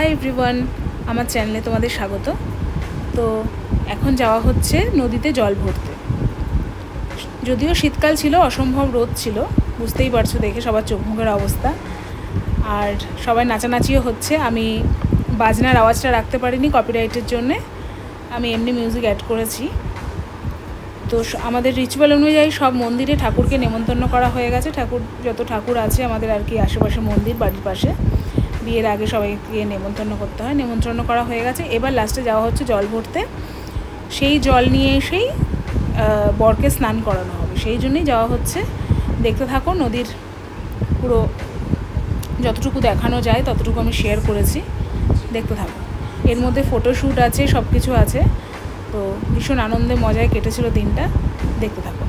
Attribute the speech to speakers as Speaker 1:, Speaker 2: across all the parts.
Speaker 1: Hi everyone, আমার চ্যানেলে তোমাদের স্বাগত। তো এখন যাওয়া হচ্ছে নদীতে জল ভরতে। যদিও শীতকাল ছিল, অসম্ভব রোদ ছিল, বুঝতেই পারছো দেখে সবার চোখ মুখের অবস্থা। আর সবাই নাচানাচিও হচ্ছে। আমি বাজনার আওয়াজটা রাখতে পারিনি কপিরাইটের জন্যে, আমি এমনি মিউজিক অ্যাড করেছি। তো আমাদের রিচুয়াল অনুযায়ী সব মন্দিরে ঠাকুরকে নেমন্তন্ন করা হয়ে গেছে। যত ঠাকুর আছে আমাদের আর কি আশেপাশে মন্দির, বাড়ির পাশে, বিয়ের আগে সবাইকে নেমন্তন্ন করতে হয়, নেমন্তন্ন করা হয়ে গেছে। এবার লাস্টে যাওয়া হচ্ছে জল ভরতে। সেই জল নিয়ে এসেই বরকে স্নান করানো হবে, সেই জন্যই যাওয়া হচ্ছে। দেখতে থাকো, নদীর পুরো যতটুকু দেখানো যায় ততটুকু আমি শেয়ার করেছি, দেখতে থাকো। এর মধ্যে ফটোশ্যুট আছে, সব কিছু আছে। তো ভীষণ আনন্দে মজায় কেটেছিল দিনটা, দেখতে থাকো।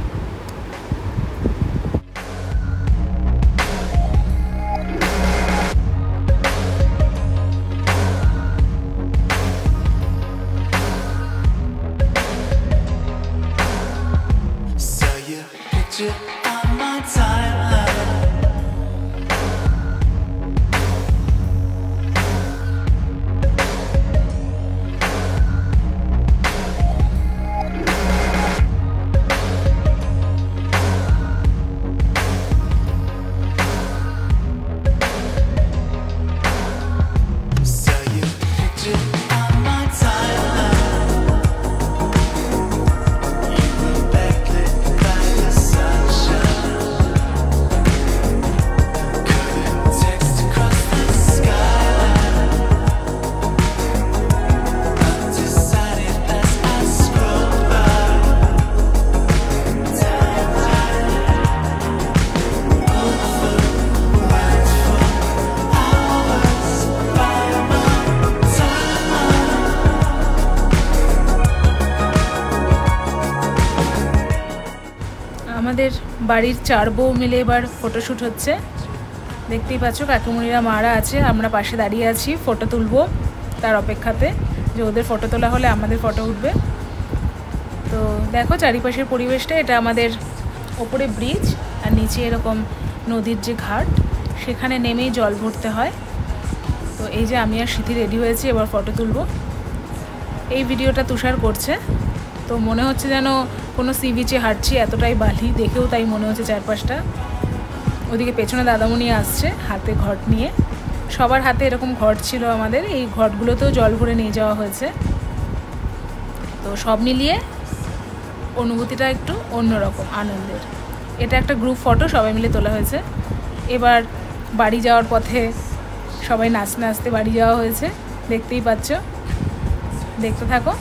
Speaker 1: আমাদের বাড়ির 4 বউ মিলে এবার ফটোশ্যুট হচ্ছে, দেখতেই পাচ্ছ। কাকুমণিরা, মারা আছে, আমরা পাশে দাঁড়িয়ে আছি, ফটো তুলবো তার অপেক্ষাতে, যে ওদের ফটো তোলা হলে আমাদের ফটো উঠবে। তো দেখো চারিপাশের পরিবেশটা, এটা আমাদের ওপরে ব্রিজ আর নিচে এরকম নদীর যে ঘাট, সেখানে নেমেই জল ভরতে হয়। তো এই যে আমি আর সিথি রেডি হয়েছি, এবার ফটো তুলবো। এই ভিডিওটা তুষার করছে। তো মনে হচ্ছে যেন কোনো সি বিচে হাঁটছি, এতটাই বালি, দেখেও তাই মনে হচ্ছে চারপাশটা। ওদিকে পেছনে দাদামণি আসছে হাতে ঘট নিয়ে, সবার হাতে এরকম ঘট ছিল আমাদের, এই ঘটগুলোতেও জল ভরে নিয়ে যাওয়া হয়েছে। তো সব মিলিয়ে অনুভূতিটা একটু অন্যরকম, আনন্দের। এটা একটা গ্রুপ ফটো, সবাই মিলে তোলা হয়েছে। এবার বাড়ি যাওয়ার পথে সবাই নাচতে নাচতে বাড়ি যাওয়া হয়েছে, দেখতেই পাচ্ছ, দেখতে থাকো।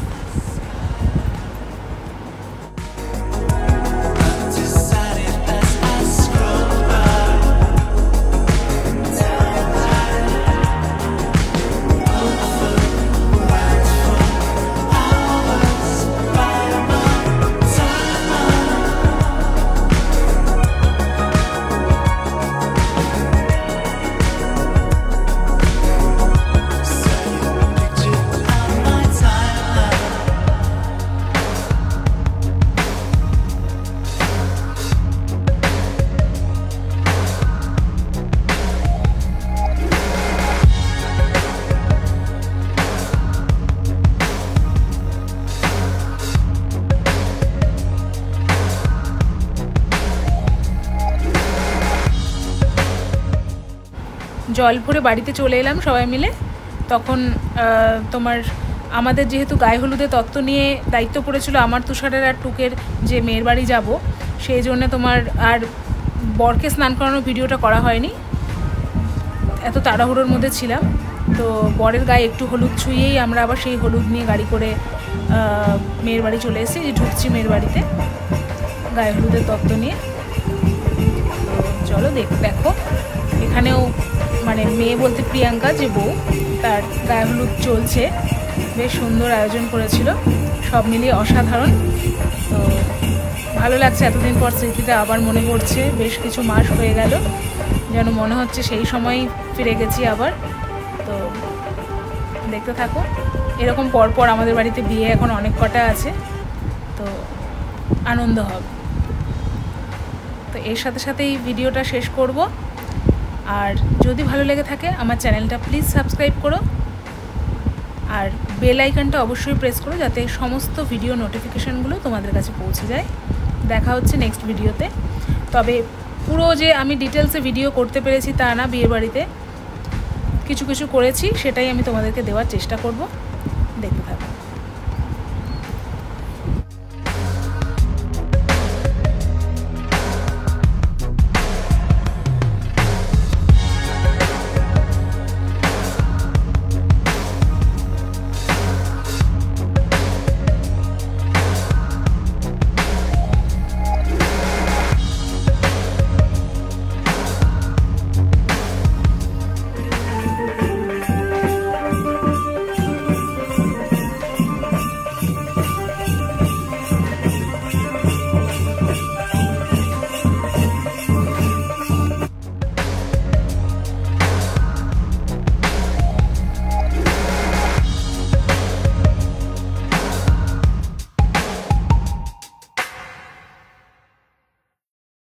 Speaker 1: জল ভরে বাড়িতে চলে এলাম সবাই মিলে। তখন তোমার আমাদের যেহেতু গায়ে হলুদের তত্ত্ব নিয়ে দায়িত্ব পড়েছিল আমার, তুষারের আর টুকের, যে মেয়ের বাড়ি যাব, সেই জন্য তোমার আর বরকে স্নান করানোর ভিডিওটা করা হয়নি, এত তাড়াহুড়োর মধ্যে ছিলাম। তো বরের গায়ে একটু হলুদ ছুঁয়েই আমরা আবার সেই হলুদ নিয়ে গাড়ি করে মেয়ের বাড়ি চলে এসেছি, ঢুকছি মেয়ের বাড়িতে গায়ে হলুদের তত্ত্ব নিয়ে। তো চলো দেখো, এখানেও মানে মেয়ে বলতে প্রিয়াঙ্কা যে বউ, তার গায়ে হলুদ চলছে, বেশ সুন্দর আয়োজন করেছিল, সব মিলিয়ে অসাধারণ। তো ভালো লাগছে, এতদিন পর স্মৃতিটা আবার মনে পড়ছে, বেশ কিছু মাস হয়ে গেল, যেন মনে হচ্ছে সেই সময় ফিরে গেছি আবার। তো দেখতে থাকো। এরকম পরপর আমাদের বাড়িতে বিয়ে এখন অনেক কটা আছে, তো আনন্দ হবে। তো এর সাথে সাথে এই ভিডিওটা শেষ করব। আর যদি ভালো লেগে থাকে আমার চ্যানেলটা প্লিজ সাবস্ক্রাইব করো, আর বেল আইকনটা অবশ্যই প্রেস করো যাতে সমস্ত ভিডিও নোটিফিকেশানগুলো তোমাদের কাছে পৌঁছে যায়। দেখা হচ্ছে নেক্সট ভিডিওতে। তবে পুরো যে আমি ডিটেলসে ভিডিও করতে পেরেছি তা না, বিয়েবাড়িতে কিছু কিছু করেছি, সেটাই আমি তোমাদেরকে দেওয়ার চেষ্টা করব।